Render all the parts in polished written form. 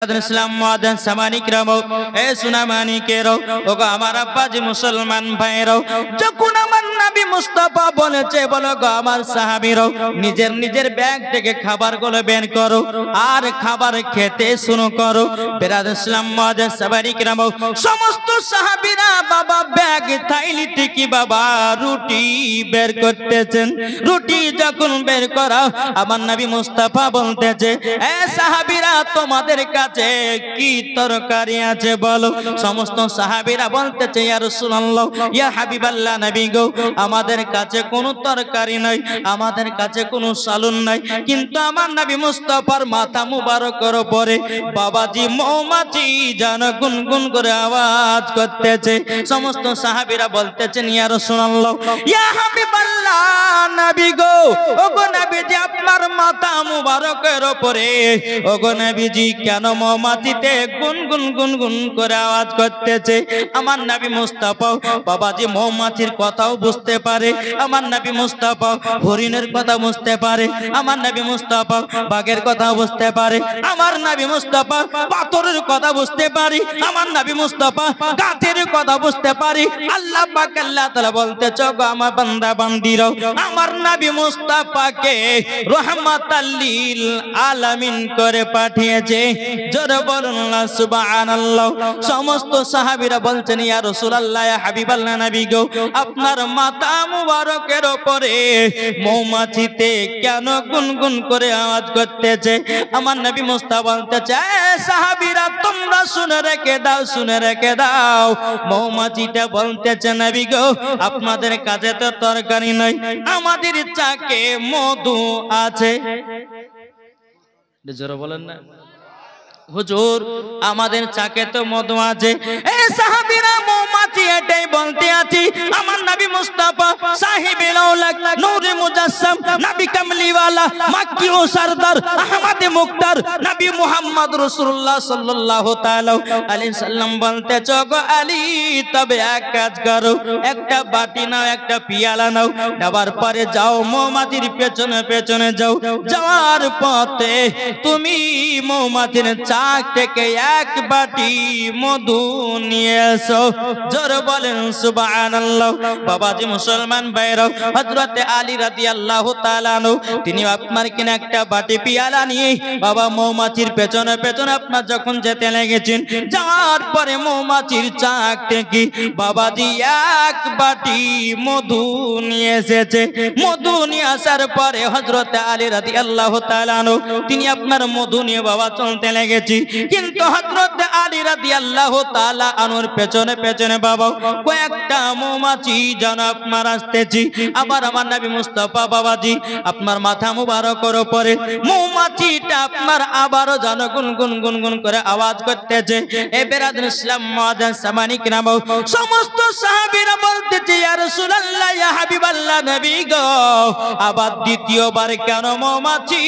ইসলাম মাদান সামানি কিরাম এ সুনামানি কেরো ওগো আমার আব্বাজি মুসলমান ভাইরো যখন আমার নবী মুস্তাফা বলেছে বলো গো আমার সাহাবীরো নিজের নিজের ব্যাগ থেকে খাবারগুলো বের করো আর খাবার খেতে শুরু করো। বেরাদ ইসলাম মাদান সামানি কিরাম সমস্ত সাহাবীরা বাবা ব্যাগ থাইলি থেকে বাবা রুটি বের করতেছেন। রুটি যখন বের করা আমার নবী মুস্তাফা বলতেছে এ সাহাবীরা তোমাদের কাছে কি তরকারি আছে বলো। সমস্ত সাহাবীরা বলতেছে ইয়া রাসূলুল্লাহ ইয়া হাবিবাল্লাহ নবী গো আমাদের কাছে কোনো তরকারি নাই, আমাদের কাছে কোনো সালুন নাই। কিন্তু আমার নবী মুস্তাফার মাথা মুবারকের উপরে বাবাজি মৌমাছি যেন গুনগুন করে আওয়াজ করতেছে। সমস্ত সাহাবীরা বলতেছেন ইয়া রাসূলুল্লাহ ইয়া হাবিবাল্লাহ নবী গো ওগো নবীজি আপনার মাথা মুবারকের উপরে ওগো নবীজি কেন মৌমাছিতে গুনগুন গুনগুন করে আওয়াজ করতেছে। আমার নবী মুস্তাফা বাবাজি মৌমাছির কথাও বুঝতে পারে, আমার নবী মুস্তাফা হরিণের কথা বুঝতে পারে, আমার নবী মুস্তাফা বাঘের কথা বুঝতে পারে, আমার নবী মুস্তাফা পাথরের কথা বুঝতে পারে, আমার নবী মুস্তাফা গাছের কথা বুঝতে পারে। আল্লাহ পাক আল্লাহ তাআলা বলতেছে গো আমার বান্দা বান্দিরা আমার নবী মুস্তাফাকে রহমাতাল লিল আলামিন করে পাঠিয়েছে। জোরে বলুন না সুবহানাল্লাহ। সমস্ত সাহাবীরা বলছেন ইয়া রাসূলুল্লাহ ইয়া হাবিবাল্লাহ নবী গো আপনার মাথা মুবারকের উপরে মৌমাছিতে কেন গুনগুন করে আওয়াজ করতেছে। আমার নবী মুস্তাফা বলতেছে এ সাহাবীরা তোমরা শুনে রেখে দাও, শুনে রেখে দাও। মৌমাছিটা বলতেছে নবী গো আপনাদের কাছে তো তরকারি নাই, আমাদের চাকে মধু আছে। জোরে বলেন না হুজুর আমাদের চাকে তো মধু আছে। এই সাহাবীরা মৌমাছি এটাই বলতে আছি আমার নবী মুস্তাফা সাহিবে লাউলাক নূরে মুজাসসাম নবী কামলিওয়ালা মাক্কি ও সরদার আহমদ মুক্তার নবী মুহাম্মদ রাসূলুল্লাহ সাল্লাল্লাহু তাআলা আলাইহি সাল্লাম বলতে চগো আলী তবে এক কাজ করো একটা বাটি নাও একটা পিয়ালা নাও, নেবার পরে যাও মৌমাছির পেছনে পেছনে যাও, যাওয়ার পথে তুমি মৌমাছির চাক থেকে এক বাটি মধু নিয়ে এসো। জোরে বলেন সুবহানাল্লাহ। বাবাজি মুসলমান ভাইরা হযরত আলী রাদিয়াল্লাহু তাআলা আনহু তিনি আপনার কিনা একটা বাটি পিয়ালা নিয়ে বাবা মৌমাছির পেছনে পেছনে আপনার যখন যেতে লেগেছেন, যাওয়ার পরে মৌমাছির চাক থেকে বাবাজি এক বাটি মধু নিয়ে এসেছে। মধু নিয়ে আসার পরে হযরত আলী রাদিয়াল্লাহু তাআলা আনহু তিনি আপনার মধু নিয়ে বাবা চলতে লেগেছে। কিন্তু হযরত আলী রাদিয়াল্লাহু তাআলা আনহুর পেছনে পেছনে বাবা কয়েকটা মৌমাছি যেন আপনার আসতেছি। আবার আমার নবী মুস্তাফা বাবাজি আপনার মাথা মুবারকের উপরে মৌমাছিটা আপনার আবারও যেন গুনগুন গুনগুন করে আওয়াজ করতেছে। এ বেরাদুল ইসলাম মুআজ্জাজ সামানি কিরাম সমস্ত সাহাবীরা বলতেছে ইয়া রাসূলুল্লাহ ইয়া হাবিবাল্লাহ নবী গো আবার দ্বিতীয়বার কেন মৌমাছি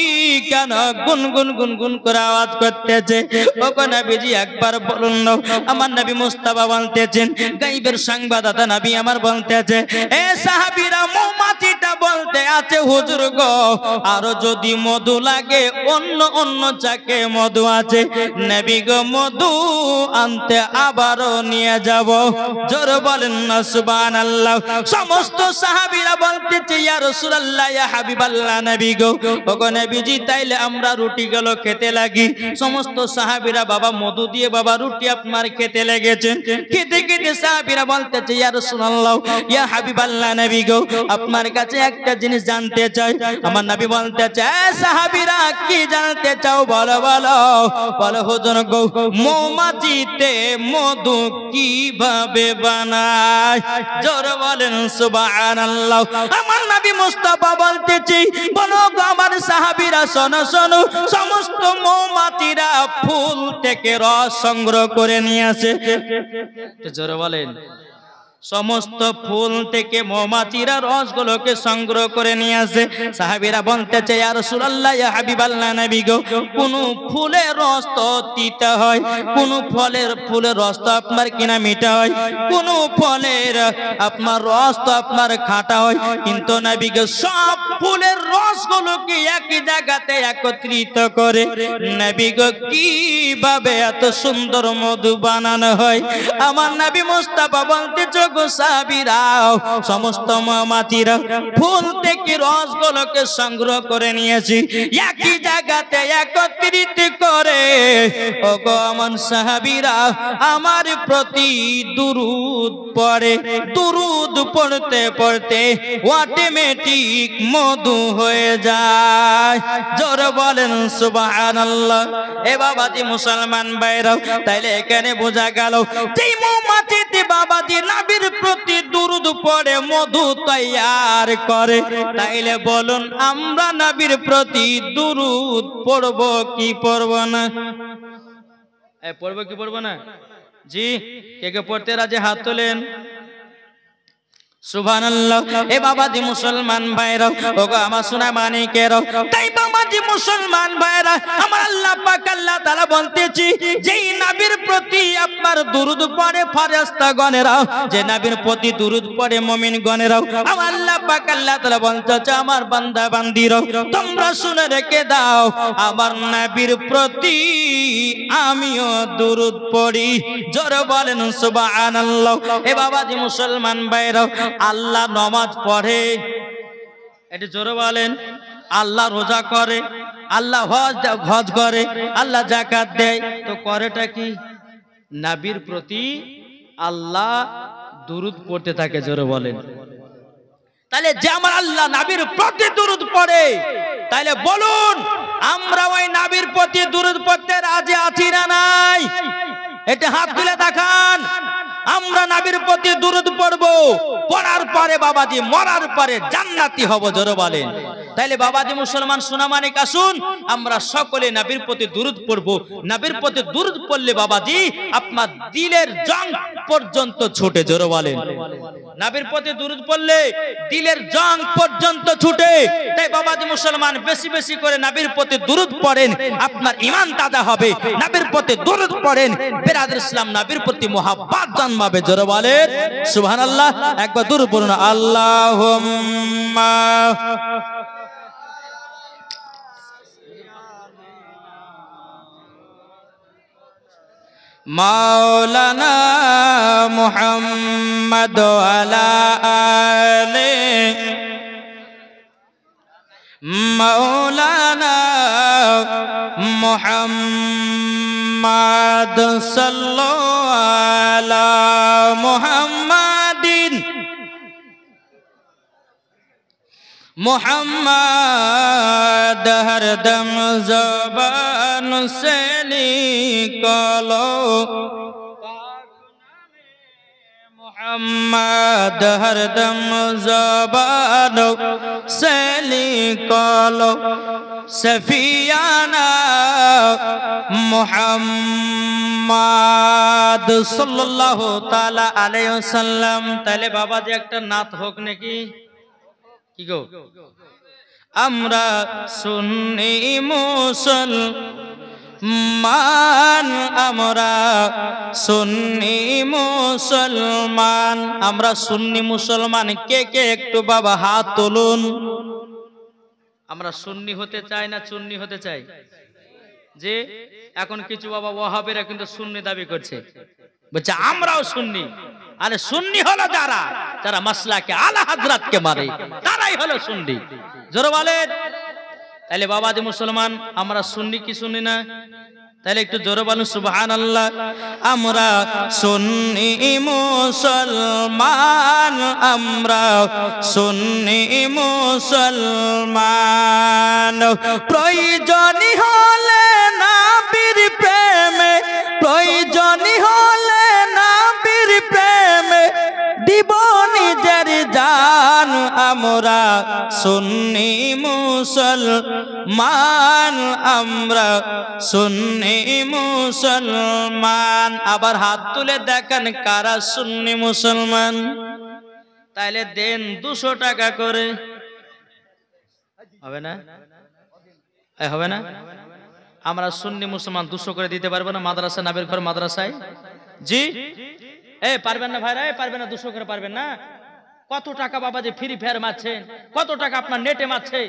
কেন গুনগুন গুনগুন করে আওয়াজ করতেছে। ওগো নবীজি একবার বলুন না। আমার নবী মুস্তাফা বলতেছেন গায়বের সংবাদদাতা নবী আমার বলতেছে এ সাহাবীরা মৌমাছিটা বলতে আছে হুজুর গো আরো যদি মধু লাগে অন্য অন্য চাকে মধু আছে, নবী গো মধু আনতে আবারও নিয়ে যাব। জোরে বলেন না সুবহানাল্লাহ। সমস্ত সাহাবীরা বলতেছে ইয়া রাসূলুল্লাহ ইয়া হাবিবাল্লাহ নবী গো ওগো নবীজি তাইলে আমরা রুটি গুলো খেতে লাগি। সমস্ত সাহাবীরা বাবা মধু দিয়ে বাবা রুটি আপনার খেতে লেগেছেন। খেতে খেতে সাহাবীরা বলতেছে ইয়া রাসূলুল্লাহ ইয়া হাবিবাল্লাহ নবী গো আপনার কাছে একটা জিনিস জানতে চাই। আমার নবী বলতেছে এ সাহাবীরা কি জানতে চাও বলো বলো বলো হুজুর গো মৌমাছিতে মধু কিভাবে বানায়। জোরে বলেন সুবহানাল্লাহ। আমার নবী মুস্তাফা বলতেছে বলো গো আমার সাহাবীরা শোনো শোনো সমস্ত মৌমাছিরা ফুল থেকে রস সংগ্রহ করে নিয়ে আসে। জোরে বলেন সমস্ত ফুল থেকে মৌমাছিরা রসগুলোকে সংগ্রহ করে নিয়ে আসে। সাহাবীরা বলতেছে ইয়া রাসূলুল্লাহ ইয়া হাবিবাল্লাহ নবী গো, কোন ফুলের রস তো তিতা হয়, কোন ফুলের রস তো আপনার কিনা মিঠা হয়, কোন ফলের আপনার রস তো আপনার খাঁটা হয়, কিন্তু নবী গো সব ফুলের রসগুলোকে একই জায়গাতে একত্রিত করে নবী গো কিভাবে এত সুন্দর মধু বানানো হয়। আমার নবী মুস্তাফা বলতেছে গো সাহাবীরা, সমস্ত মৌমাছিরা ফুল থেকে রসগুলোকে সংগ্রহ করে নিয়েছি, একই জায়গাতে একত্রিত করে ওগো আমার সাহাবীরা আমার প্রতি দুরূদ পড়ে। দুরূদ পড়তে পড়তে অটোমেটিক মধু হয়ে যায়। জোরে বলেন সুবহানাল্লাহ। এ বাবাজি মুসলমান ভাইরা, তাইলে এখানে বোঝা গেল যে মৌমাছিতে বাবাজি নবীর প্রতি দুরূদ পড়ে মধু তৈয়ার করে। তাইলে বলুন আমরা নবীর প্রতি দুরূদ পড়ব কি পড়ব না? পড়ব কি পড়ব না? জি, কে কে পড়তে রাজি হাত তোলেন। সুবহানাল্লাহ। এ বাবাজি মুসলমান ভাইরা, ওগো আমার সোনা মানিকেরা, তাই বাবাজি মুসলমান ভাইরা আমার আল্লাহ পাক আল্লাহ তাআলা বলতেছি যেই নবীর প্রতি আপনার দুরূদ পড়ে ফেরেশতাগণেরা, যে নবীর প্রতি দুরূদ পড়ে মুমিনগণেরা, আমার আল্লাহ পাক আল্লাহ তাআলা বলতেছে আমার বান্দা বান্দীরা তোমরা শুনে রেখে দাও আমার নবীর প্রতি আমিও দুরূদ পড়ি। জোরে বলেন সুবহানাল্লাহ। এ বাবাজি মুসলমান ভাইরা, আল্লাহ নামাজ পড়ে, এটা জোরে বলেন। আল্লাহ রোজা করে, আল্লাহ হজ করে, আল্লাহ যাকাত দেয়, তো করেটা কি? নবীর প্রতি আল্লাহ দুরূদ পড়তে থাকে। জোরে বলেন। তাহলে যে আমার আল্লাহ নবীর প্রতি দুরূদ পড়ে, তাহলে বলুন আমরা ওই নবীর প্রতি দুরূদ পড়তে রাজি আছি না নাই? এটা হাত তুলে দেখান। আমরা নবীর প্রতি দুরূদ পড়ব, পড়ার পরে বাবাজি মরার পরে জান্নাতি হব। জোরে বলেন। তাইলে বাবাজি মুসলমান সোনামানিক আসুন আমরা সকলে নবীর প্রতি দুরূদ পড়ব। নবীর প্রতি দুরূদ পড়লে বাবাজি আপনার দিলের জং পর্যন্ত ছুটে। জোরে বলেন। নবীর প্রতি দুরূদ পড়লে দিলের জং পর্যন্ত ছুটে। তাই বাবাজি মুসলমান বেশি বেশি করে নবীর প্রতি দুরূদ পড়েন, আপনার ঈমান তাজা হবে। নবীর প্রতি দুরূদ পড়েন, বিরাদর ইসলাম নবীর প্রতি মুহাব্বত জন্মাবে। জোরে বলেন সুবহানাল্লাহ। একবার দুরূদ পড়ুন। আল্লাহুম্মা মাওলানা মুহাম্মদ আলা আলে মাওলানা মুহাম্মদ সাল্লাল্লাহু আলা মুহাম্মাদিন मुहम्मद हरदम ज़बान से निकालो, मुहम्मद हरदम ज़बान से निकालो, सफियाना मुहम्मद सल्लल्लाहु ताला अलैहि वसल्लम। তাহলে বাবা যে একটা নাত হোক নাকি? কি গো? আমরা সুন্নি মুসলমান, আমরা সুন্নি মুসলমান, আমরা সুন্নি মুসলমান। কে কে একটু বাবা হাত তুলুন। আমরা সুন্নি হতে চাই না চুন্নি হতে চাই? যে এখন কিছু বাবা ওয়াহাবিরা কিন্তু সুন্নি দাবি করছে, বলছে আমরাও সুন্নি। আরে সুন্নি হলো যারা যারা মাসলাকে আলা হযরত কে মানে, তারাই হলো সুন্নি। জোরে বলেন। তাহলে বাবাজি মুসলমান আমরা সুন্নি কি সুন্নি না? তাহলে একটু জোরে বলুন সুবহানাল্লাহ। আমরা সুন্নি মুসলমান, আমরা সুন্নি মুসলমান। প্রয়োজনই হলে নবীর প্রেমে, প্রয়োজনই হলে নবীর প্রেমে দিব নিজের জান। আমরা সুন্নি মুসলমান, আমরা সুন্নি মুসলমান। আবার হাত তুলে দেখেন কারা সুন্নি মুসলমান। তাইলে দেন 200 টাকা করে, হবে না? হবে না? আমরা সুন্নি মুসলমান 200 করে দিতে পারবো না মাদ্রাসা, নাবির ঘর মাদ্রাসায়? জি পারবেন না ভাইরা? পারবেন না? 200 করে পারবেন না? কত টাকা বাবা যে ফ্রি ফায়ার মারছেন, কত টাকা আপনার নেটে মারছে,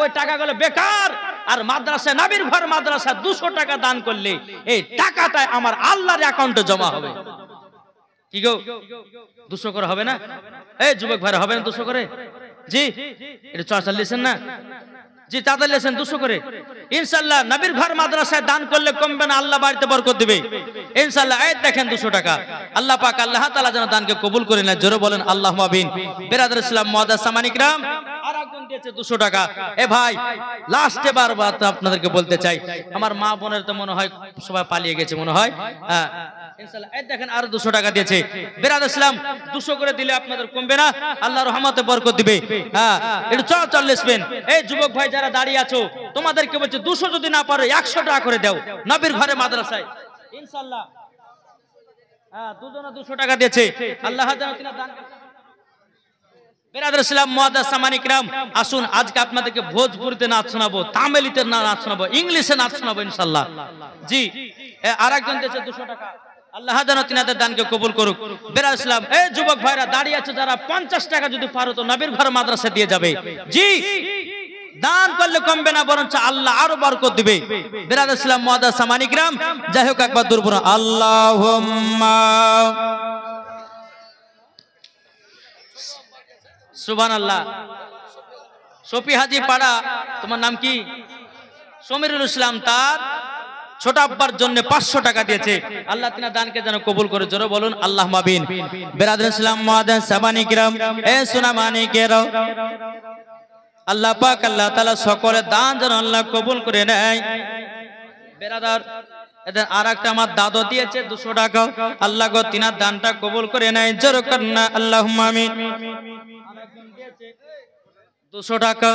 ওই টাকাগুলো বেকার। আর মাদ্রাসা, নাবির ঘর মাদ্রাসা 200 টাকা দান করলে এই টাকাটা আমার আল্লাহর অ্যাকাউন্টে জমা হবে। কি গো 200 করে হবে না? এই যুবক ভাইরা হবে না 200 করে? জি এটা চর্চা লিখছেন না? জি তাদের লেছেন 200 করে। ইনশাআল্লাহ নবীর ঘর মাদ্রাসায় দান করলে কমবে না, আল্লাহ বাড়িতে বরকত দিবে ইনশাআল্লাহ। এই দেখেন 200 টাকা, আল্লাহ পাক আল্লাহ তাআলা যেন দানকে কবুল করে নেয়। জোরে বলেন আল্লাহুম্মা আমিন। বিরাদর ইসলাম মুআজ্জাজ সামানী কিরাম, আরেকজন দিয়েছে 200 টাকা। এ ভাই লাস্ট বার আপনাদেরকে বলতে চাই, আমার মা বোনের তো মনে হয় সবাই পালিয়ে গেছে মনে হয়, ইনশাআল্লাহ। এই দেখেন আর 200 টাকা দিয়েছে। বিরাদর ইসলাম 200 করে দিলে আপনাদের কমবে না, আল্লাহর রহমতে বরকত দিবে। একটু চল লিখবেন। এই যুবক ভাই যারা দাঁড়িয়ে আছো তোমাদেরকে বলছে 200 যদি না পারো 100 টাকা করে দাও নবীর ঘরে মাদ্রাসায় ইনশাআল্লাহ। দুজনে 200 টাকা দিয়েছে, আল্লাহ যেন তিনার দান। বিরাদর ইসলাম মুআজ্জাজ সামানী কিরাম, আসুন আজকে আপনাদেরকে ভোজপুরিতে নাচ শোনাবো, তামিলিতে নাচ শোনাবো, ইংলিশে নাচ শোনাবো ইনশাআল্লাহ। জি আরেকজন দিয়েছে 200 টাকা, আল্লাহ যেন তিনাদের দানকে কবুল করুক। বিরাদর ইসলাম এই যুবক ভাইরা দাঁড়িয়ে আছে যারা 50 টাকা যদি পারো তো নবীর ঘর মাদ্রাসা দিয়ে যাবে। জি দান করলে কমবে না, বরঞ্চ আল্লাহ আরো বরকত দিবে। বিরাদর ইসলাম মুআজ্জাজ সামানী কিরাম, যাই হোক একবার দূর বলুন আল্লাহুম্মা সুবহানাল্লাহ। শফি হাজি পাড়া, তোমার নাম কি? সমীরুল ইসলাম, তার ছোট আব্বার জন্য 500 টাকা দিয়েছে, আল্লাহ তিনার দানকে যেন কবুল করে। জোরে বলুন আল্লাহুম্মা আমিন। বিরাদর ইসলাম মুআজ্জাজ সামানী কিরাম, এ সোনা মানিকেরাও, আল্লাহ পাক আল্লাহ তাআলা সকলের দান যেন আল্লাহ কবুল করে নেয়। বেরাদার এদের আরেকটা আমার দাদু দিয়েছে 200 টাকা, আল্লাহ গো তিনার দানটা কবুল করে নেয়। জোরে কন্না আল্লাহুম্মা আমিন। আরেকজন দিয়েছে 200 টাকা,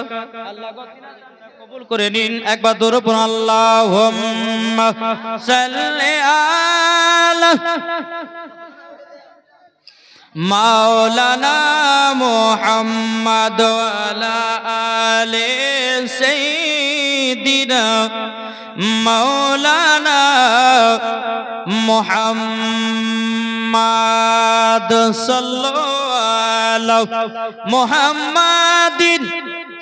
আল্লাহ গো তিনার দানটা কবুল করে নিন। একবার দরুদ পড়ুন আল্লাহুম্মা সাল্লি আলা মাওলানা মুহাম্মদ ওয়ালা আলে সাইয়্যিদিনা মাওলানা মুহাম্মদ সাল্লাল্লাহু মুহাম্মাদিন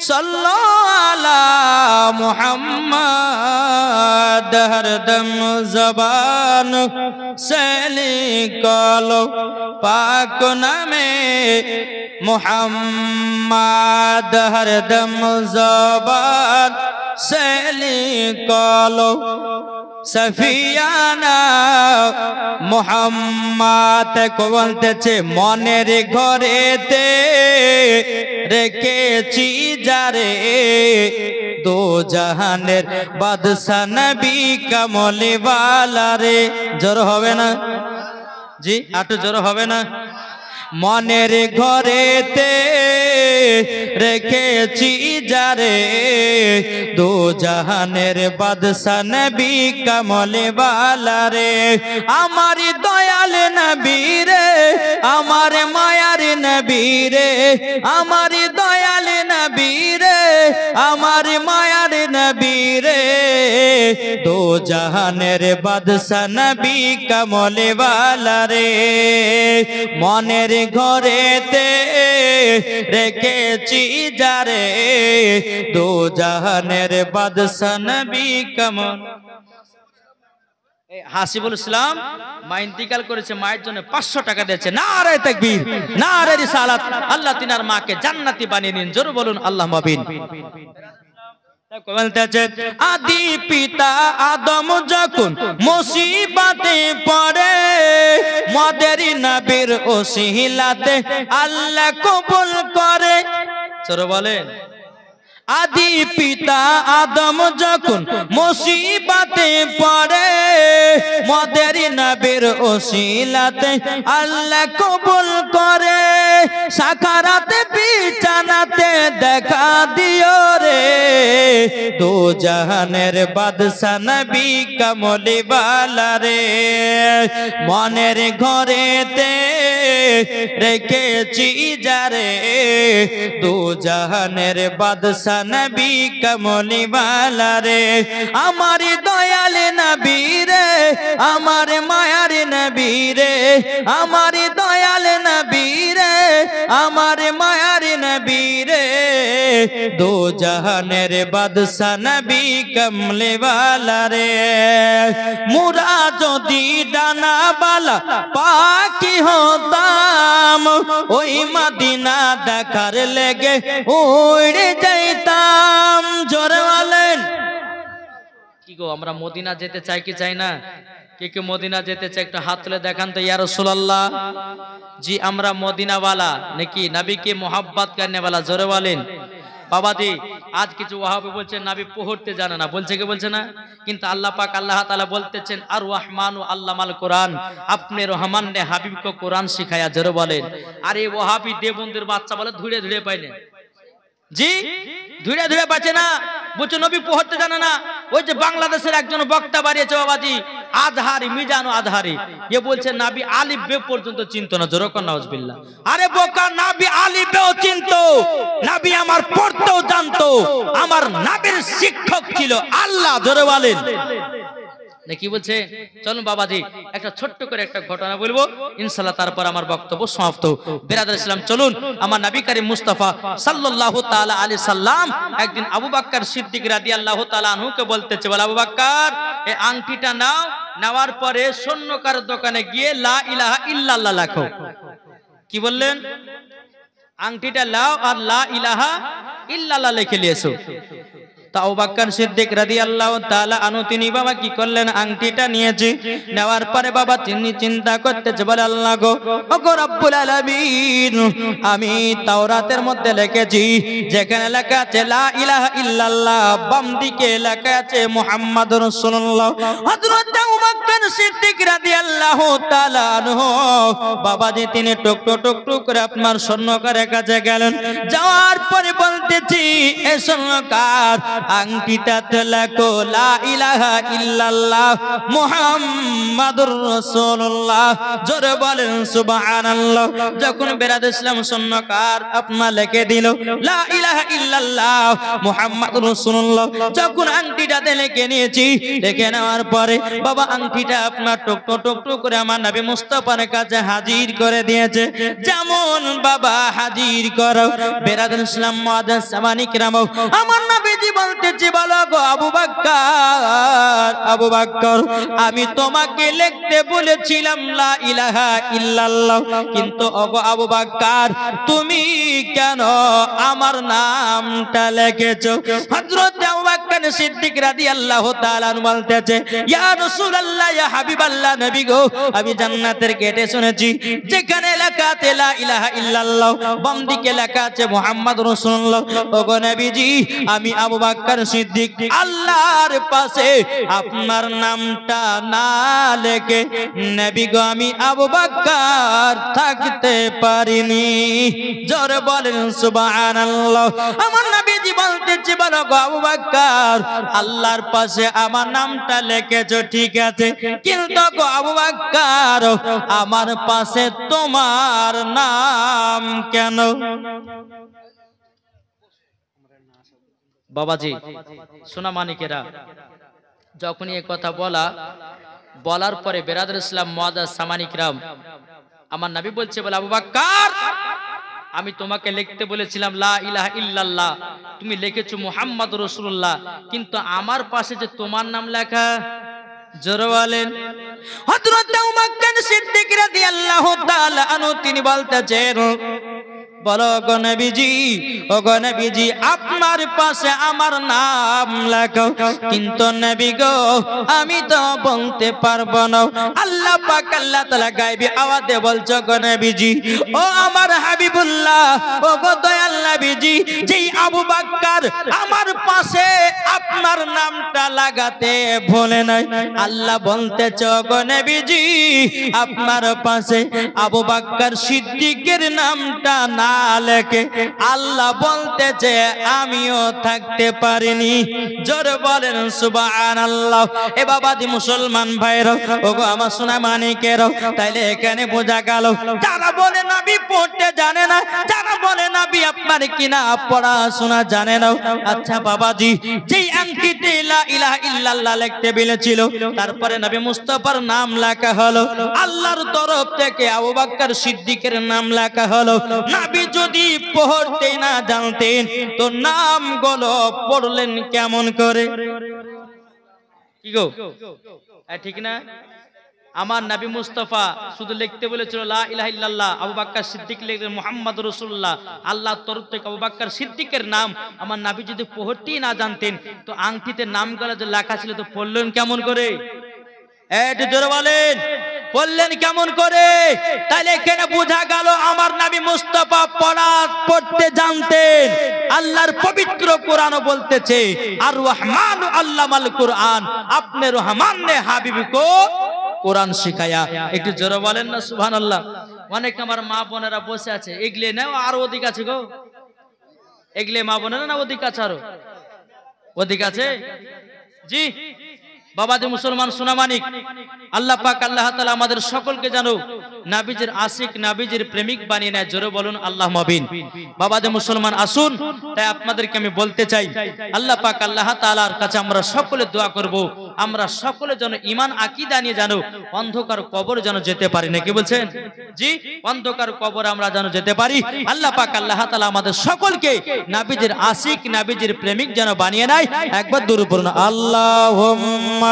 সাল্লাল্লাহু আলা মুহাম্মদ হরদম জবান से निकालो पाक नामे मुहम्मद हरदम ज़बान से निकालो सफियाना मुहम्मद को বলতেছে মনের ঘরেতে রেখেছি যারে দো জাহানের বাদশা নবী কামলি ওয়ালা রে। জোর হবে না? জি একটু জোর হবে না? মনের ঘরেতে রেখেছি যারে দো জাহানের বাদশা নবী কামলি ওয়ালা রে। আমার দয়াল নবী রে, আমার মায়ার নবী রে, আমার দয়াল নবী রে, আমার মায়ার নবী রে, দো জাহানের বাদশা নবী কামলি ওয়ালা রে। মনের ঘরেতে রেখেছি যারে দো জাহানের বাদশা নবী কামল। হাসিবুল ইসলাম মা ইন্তিকাল করেছে, মায়ের জন্য 500 টাকা দিয়েছে। নারে তাকবীর, নারে রিসালাত, আল্লাহ তিনার মাকে জান্নাতি বানিয়ে নিন। জোরে বলুন আল্লাহুম্মা আমিন। আদি পিতা আদম যখন মুসিবতে পড়ে মদের নবীর ওসিলাতে আল্লাহ কবুল করে। চলো বলেন আদি পিতা আদম যখন মুসিবতে পড়ে মদের নবীর ওসিলাতে আল্লাহ কবুল করে সাকারাতে বিছানাতে দেখা দিও রে দো জাহানের বাদশা নবী কমলি वाला রে মনের ঘরেতে রেখেছি যারে দো জাহানের বাদশা নবী কমলি वाला রে আমার দয়াল নবী রে আমার মায়ার নবী রে আমার দয়াল নবী রে আমার মায়ার নবী রে দো জাহানের বাদশা নবী কমলি वाला রে মুরা যদি ডানা বালা পাখি হতাম ওই মদিনা দেখার লেগে উড়ে যাইতাম জোরে বলেন কি গো আমরা মদিনা যেতে চাই কি চাই না কে কে মদিনা যেতে চাই একটু হাত তুলে দেখান তো ইয়া রাসূলুল্লাহ জি আমরা মদিনা वाला নাকি নবী কে मोहब्बत करने वाला জোরে বলেন বাবাজি আজ কিছু ওয়াহাবি বলছেন নবী পড়তে জানে না বলছে কি বলছে না কিন্তু আল্লাহ পাক আল্লাহ তাআলা বলতেছেন আর রহমানু আল্লামাল কোরআন আপনি রহমান ने হাবিব को কোরআন শিখায়া জোরে বলেন আর এই ওয়াহাবি দেবন্দির বাচ্চা বলে ধুড়ে ধুড়ে পাইনে জি ধুড়ে ধুড়ে পাচ্ছে না বলছে নবী পড়তে জানে না ওই যে বাংলাদেশের একজন বক্তা বাড়িয়েছে বাবাজি আজহারি মিজানো আজহারি এ বলছে নবী আলিফ বে পর্যন্ত চিনতো না জোরে কোন নাউজুবিল্লাহ আরে বোকা নবী আলিফ বেও চিনতো নবী আমার পড়তেও জানতো আমার নবীর শিক্ষক ছিল আল্লাহ জোরে বলেন কি বলছে চলুন বাবাজি একটা ছোট্ট করে একটা ঘটনা বলবো ইনশাআল্লাহ তারপর আমার বক্তব্য সমাপ্ত বিরাদর ইসলাম চলুন আমার নবী করিম মুস্তাফা সাল্লাল্লাহু তাআলা আলাইহি সাল্লাম একদিন আবু বকর সিদ্দিক রাদিয়াল্লাহু তাআলা আনহু কে বলতেছে বল আবু বকর এই আংটিটা নাও নেওয়ার পরে স্বর্ণকার দোকানে গিয়ে লা ইলাহা ইল্লাল্লাহ লেখো কি বললেন আংটিটা লাও আর লা ইলাহা ইল্লাল্লাহ লিখে নিয়েছো আবু বকর সিদ্দিক রাদিয়াল্লাহু তাআলা আনহু তিনি বাবা কি করলেন আংটিটা নিয়েছি নেওয়ার পরে বাবা তিনি চিন্তা করতেছে বলে আল্লাহ গো ওগো রব্বুল আলামিন আমি তাওরাতের মধ্যে লিখেছি যেখানে লেখা আছে লা ইলাহা ইল্লাল্লাহ বাম দিকে লেখা আছে মুহাম্মাদুর রাসূলুল্লাহ হযরত আবু বকর সিদ্দিক রাদিয়াল্লাহু তাআলা আনহু বাবাজি তিনি টুক করে আপনার স্বর্ণকারের কাছে গেলেন যাওয়ার পরে বলতেছি এ স্বর্ণকার আংটিটাতে লেখো লা ইলাহা ইল্লাল্লাহ মুহাম্মাদুর রাসূলুল্লাহ জোরে বলেন সুবহানাল্লাহ যখন বেরাদ ইসলাম স্বর্ণকার আপনা লিখে দিল লা ইলাহা ইল্লাল্লাহ মুহাম্মাদুর রাসূলুল্লাহ যখন আংটিটাতে লিখে নিয়েছি লিখে নেওয়ার পরে বাবা আংটিটা আপনার টুক করে আমার নবী মুস্তাফার কাছে হাজির করে দিয়েছে যেমন বাবা হাজির করো বেরাদ ইসলাম মুআদ্দাস সামানি কিরাম আমার নবীজি বলতেছি বলো গো আবু বকর আমি তোমাকে লিখতে বলেছিলাম লা ইলাহা ইল্লাল্লাহ কিন্তু ওগো আবু বকর তুমি কেন আমার নামটা লিখেছো হযরত আবু বকর সিদ্দিক রাদিয়াল্লাহু তাআলা বলতেছে ইয়া রাসূলুল্লাহ ইয়া হাবিবাল্লাহ নবী গো আমি জান্নাতের গেটে শুনেছি যেখানে লেখা আছে লা ইলাহা ইল্লাল্লাহ বাম দিকে লেখা আছে মুহাম্মাদুর রাসূলুল্লাহ ওগো নবীজি আমি আবু বকর সিদ্দিক আল্লাহর পাশে আপনার নামটা না লিখে নবী গো আমি আবু বকর থাকতে পারিনি জোরে বলেন সুবহানাল্লাহ আমার নবীজি বলতেছে বলো গো আবু বকর আল্লাহর পাশে আমার নামটা লিখেছো ঠিক আছে কিন্তু গো আবু বকর আমার পাশে তোমার নাম কেন বাবাজি সোনা মানিকেরা যখনই এই কথা বলার পরে বেরাদর ইসলাম মুআদ্দাস সামানি কিরাম আমার নবী বলছে বলে আবু বকর আমি তোমাকে লিখতে বলেছিলাম লা ইলাহা ইল্লাল্লাহ তুমি লিখেছো মুহাম্মাদুর রাসূলুল্লাহ কিন্তু আমার পাশে যে তোমার নাম লেখা জোরে বলেন হযরত আবু বকর সিদ্দিক রাদিয়াল্লাহু তাআলা আনহু তিনি বলতেছেন বলো গো নবীজি, ও গো নবীজি আপনার পাশে আমার নাম লেখো। কিন্তু নবী গো আমি তো বলতে পারবো না। আল্লাহ পাক আল্লাহ তাআলা গায়বী আওয়াজে বলছো গো নবীজি, ও আমার হাবিবুল্লাহ, ও গো দয়াল নবীজি, যেই আবু বকর আমার পাশে আপনার নামটা লাগাতে ভুলে নাই, আল্লাহ বলতেছো গো নবীজি আপনার পাশে আবু বকর সিদ্দিকের নামটা না লেখে আল্লাহ বলতেছে আমিও থাকতে পারিনি। জোরে বলেন সুবহানাল্লাহ। এ বাবাজি মুসলমান ভাইরা, ওগো আমার সোনা মানিকেরা, তাইলে এখানে বোঝা গেল যারা বলে নবী পড়তে জানে না, যারা বলে নবী আপনার কিনা পড়াশোনা জানে না। আচ্ছা বাবাজি, যেই আংটিতে লা ইলাহা ইল্লাল্লাহ লিখতে বলেছিল, তারপরে নবী মুস্তাফার নাম লেখা হলো, আল্লাহর তরফ থেকে আবু বকর সিদ্দিকের নাম লেখা হলো। নবী যদি পড়তে না জানতেন তো নামগুলো পড়লেন কেমন করে? কি গো ঠিক না? আমার নবী মুস্তাফা শুধু লিখতে বলেছিল লা ইলাহা ইল্লাল্লাহ, আবু বকর সিদ্দিক লিখলেন মুহাম্মাদুর রাসূলুল্লাহ, আল্লাহর তরফ থেকে আবু বকর সিদ্দিকের নাম। আমার নবী যদি পড়তেই না জানতেন তো আংটিতে নামগুলো যে লেখা ছিল তো পড়লেন কেমন করে? একটু জোরে বলেন, বললেন কেমন করে? তাহলে এখানে বোঝা গেল আমার নবী মুস্তাফা পড়তে জানতেন। আল্লাহর পবিত্র কোরআনও বলতেছে আর রহমান আল্লামাল কোরআন, আপনি রহমান ने হাবিব को কোরআন শিখায়া। একটু জোরে বলেন না সুবহানাল্লাহ। অনেক আমার মা বোনেরা বসে আছে, এগলে নাও আর ওদিক আছে গো, এগলে মা বোনেরা না ওদিক আছে, আরো ওদিক আছে জি। বাবাজি মুসলমান সোনা মানিক, আল্লাহ পাক আল্লাহ তাআলা আমাদের সকলকে জানো নবীজির আশিক নবীজির প্রেমিক বানিয়ে নেয়। জোরে বলুন আল্লাহুম্মা আমিন। বাবাজি মুসলমান আসুন, তাই আপনাদেরকে আমি বলতে চাই আল্লাহ পাক আল্লাহ তাআলার কাছে আমরা সকলে দোয়া করব, আমরা সকলে যেন ঈমান আকীদা নিয়ে জানো অন্ধকার কবর যেন যেতে পারি না। কি বলছেন জি? অন্ধকার কবর আমরা যেন যেতে পারি। আল্লাহ পাক আল্লাহ তাআলা আমাদের সকলকে নবীজির আশিক নবীজির প্রেমিক যেন বানিয়ে নেয়। একবার দরুদ পড়ুন আল্লাহুম্মা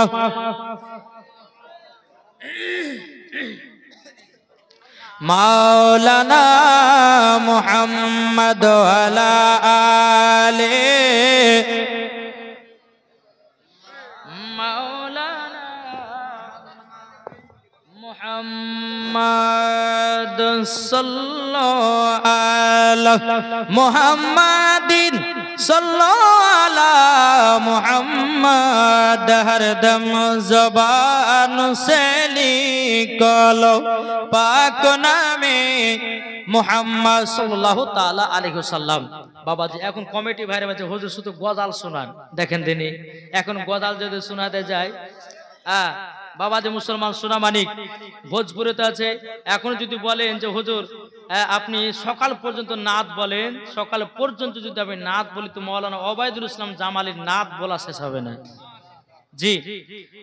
মাওলানা মুহাম্মদ ওয়ালা আলে মাওলানা মুহাম্মদ সাল্লাল্লাহু আলা মুহাম্মাদিন সাল্লাল্লাহু আলা মুহাম্মদ হরদম জবান সে লিখলো পাক নামে মুহাম্মদ সাল্লাল্লাহু তাআলা আলাইহি ওয়াসাল্লাম। বাবাজি এখন কমিটি ভাইরা বলছে হুজুর শুধু গজাল শোনান, দেখেন দিনই এখন গজাল যদি শোনাতে যায় বাবাজি মুসলমান সোনা মানিক ভোজপুরেতে আছে, এখন যদি বলেন যে হুজুর আপনি সকাল পর্যন্ত নাত বলেন, সকাল পর্যন্ত যদি আমি নাত বলি তো মাওলানা ওবায়দুল ইসলাম জামালির নাত বলা শেষ হবে না জি।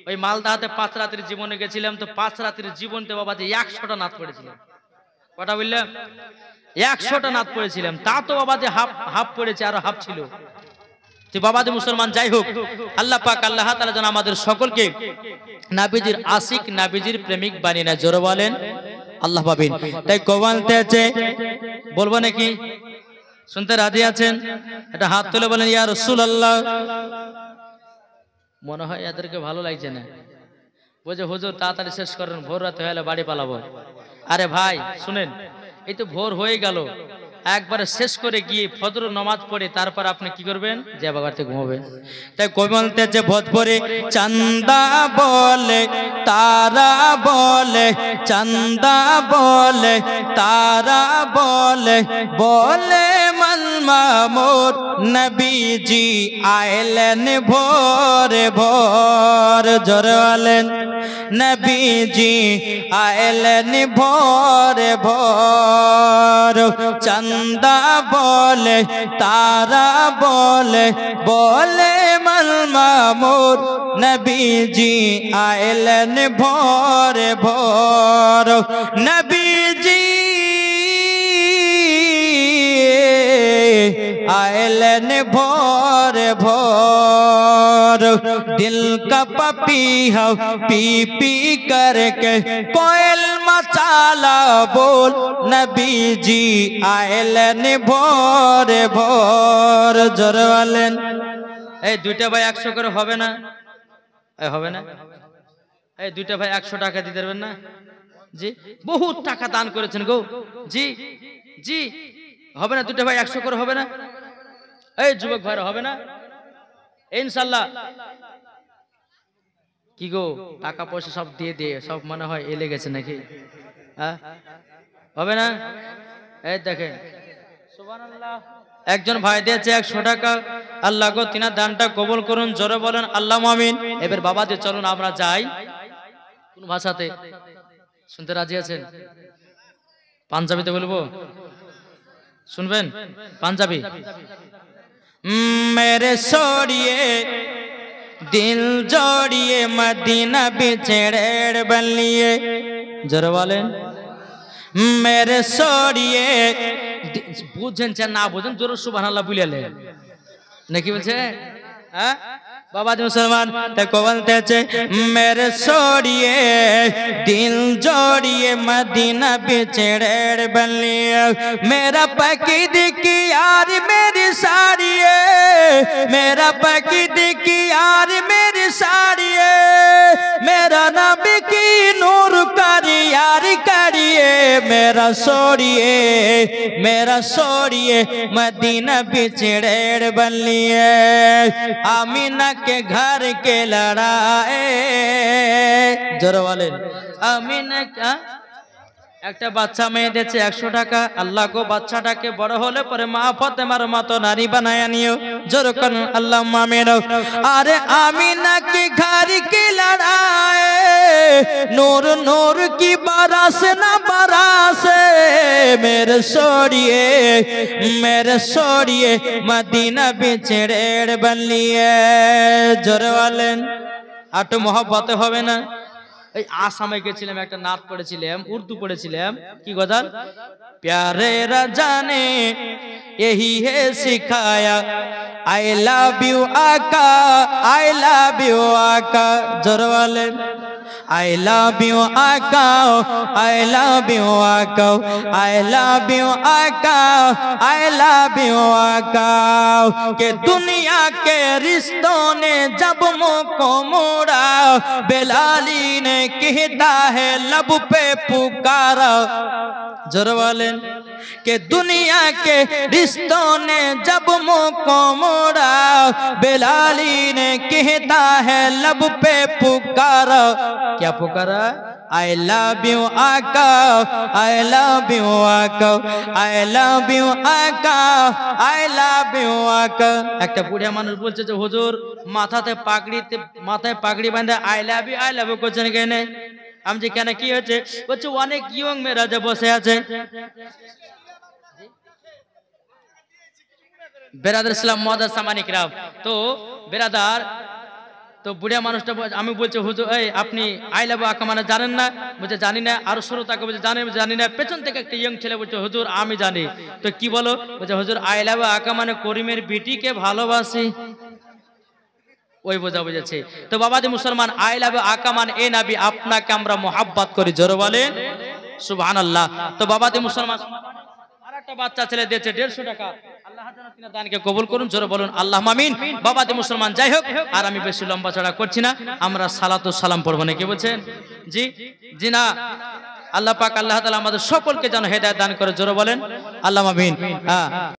ওই মালদাতে 5 রাতের জীবনে গেছিলাম, তো 5 রাতের জীবনতে বাবাজি 100টা নাত পড়েছিলাম। কটা বললাম? 100টা নাত পড়েছিলাম। তা তো বাবাজি হাফ পড়েছে, আরো হাফ ছিল। তো বাবাজি মুসলমান যাই হোক, আল্লাহ পাক আল্লাহ তাআলা যেন আমাদের সকলকে নবীজির আশিক নবীজির প্রেমিক বানিয়ে নেয়। জোরে বলেন আল্লাহ পাবেন। তাই বলতেছে, বলবো নাকি? শুনতে রাজি আছেন? এটা হাত তুলে বলেন ইয়া রাসূলুল্লাহ। মনে হয় এদেরকে ভালো লাগছে না, বলছে হুজুর তাড়াতাড়ি শেষ করেন, ভোর রাতে হলে বাড়ি পালাবো। আরে ভাই শুনেন, এই তো ভোর হয়ে গেল, একবারে শেষ করে গিয়ে ফজর নামাজ পড়ে তারপর আপনি কি করবেন? যে বাবাতে ঘুমাবেন। তাই কবি বলতেছে ভোজপুরে চান্দা বলে তারা বলে, চান্দা বলে তারা বলে, বলে মামুর নবীজি আইলেন ভোরে ভোর। জোরে বলেন নবীজি আইলেন ভোরে ভোর। চান্দা বলে তারা বলে, বলে মামুর নবীজি আইলেন ভোরে ভোর। নবীজি आयलन भोर भोर, दिल का पपी हो पी पी करके कोयल मचाला बोल नबी जी आयलन भोर भोर जोरे বলেন এই দুইটা ভাই 100 করে হবে না হবে না এই দুইটা ভাই 100 টাকা দিতে পারবেন না জি বহুত টাকা দান করেছেন গো জি জি হবে না দুইটা ভাই 100 করে হবে না এই যুবক ভাইরা হবে না ইনশাআল্লাহ কি গো টাকা পয়সা সব দিয়ে দিয়ে সব মনে হয় এলে গেছে নাকি হ্যাঁ হবে না এই দেখেন সুবহানাল্লাহ একজন ভাই দিয়েছে 100 টাকা আল্লাহ গো তিনার দানটা কবুল করুন জোরে বলেন আল্লাহুম্মা আমিন এবার বাবা যে চলুন আমরা যাই কোন ভাষাতে শুনতে রাজি আছেন পাঞ্জাবিতে বলবো শুনবেন পাঞ্জাবি मेरे सोड़िए दिल जोड़िए मदीना बिछड़ेड़ बलिए जरा वाले मेरे सोड़िए बुझें चाहे ना बुझें जोर सुबहानाल्लाह बोले ले नहीं बोलছে हाँ बाबा जी मुसलमान देखो बोलते हैं मेरे सोड़िए दिल जोड़िए मदीना बिछड़ेड़ बलिए मेरा पकीद की यार मेरी साड़ी मेरा पकीद की यार मेरी साड़ी मेरा नबी की नूर करी यार करिए मेरा सोड़िए मदीना बिछड़ेड़ बलिए आमीना के घर के लड़ाए जोरे वाले आमीना का একটা বাচ্চা মেয়ে দিয়েছে 100 টাকা আল্লাহ গো বাচ্চাটাকে বড় হলে পরে মা ফাতেমার মতো নারী বানায়া নিও জোরে কোন আল্লাহুম্মা আমিন আরে আমিনা কি ঘর কি লড়ায়ে নূর নূর কি বারাস না বারাস मेरे सोड़िए मदीना बिछड़ेड़ बलिए जोरे वाले আটো মহব্বতে হবে না এই আসামে গেছিলাম একটা নাত পড়েছিলাম উর্দু পড়েছিলাম কি গজল प्यारे राजा ने यही है सिखाया आई लव यू आका जोर वाले I love you आका I love you आका I love you आका I love you आका के दुनिया के रिश्तों ने जब मुझको मोड़ा बेलाली ने कहता है लब पे पुकारा जोर वाले के दुनिया के रिश्तों ने जब मुझको मोड़ा बेलाली ने कहता है लब पे पुकारा क्या पुकारा I love you आका I love you आका I love you आका I love you आका একটা বুড়া মানুষ বলছে যে হুজুর মাথায় পাগড়ি বাঁধে I love you করছেন কেন আমি যে কেন কি হয়েছে বলছে অনেক ইয়ং মেয়েরা যে বসে আছে বেরাদার ইসলাম মুআদ্দাস সামানিক রাব তো বেরাদার তো বুড়া মানুষটা আমি বলছি হুজুর এই আপনি আই লাভ আকা মানে জানেন না বলছে জানি না আর শ্রোতাকে বলছে জানি না পেছন থেকে একটা ইয়ং ছেলে বলছে হুজুর আমি জানি তো কি বলো বলছে হুজুর আই লাভ আকা মানে করিমের বিটিকে ভালোবাসি ওই বোঝা বুঝেছে তো বাবাজি মুসলমান আই লাভ আকা মানে এ নবী আপনাকে আমরা মোহাব্বত করি জোরে বলেন সুবহানাল্লাহ তো বাবাজি মুসলমান আরেকটা বাচ্চা ছেলে দিয়েছে 150 টাকা আল্লাহ যেন তিনার দানকে কবুল করুন জোরে বলুন আল্লাহুম্মা আমিন বাবাজি মুসলমান যাই হোক আর আমি বেশি লম্বা চড়া করছি না আমরা সালাতু সালাম পড়ব না কি বলছেন জি জি না আল্লাহ পাক আল্লাহ তাআলা আমাদের সকলকে যেন হেদায়েত দান করে জোরে বলেন আল্লাহুম্মা আমিন হ্যাঁ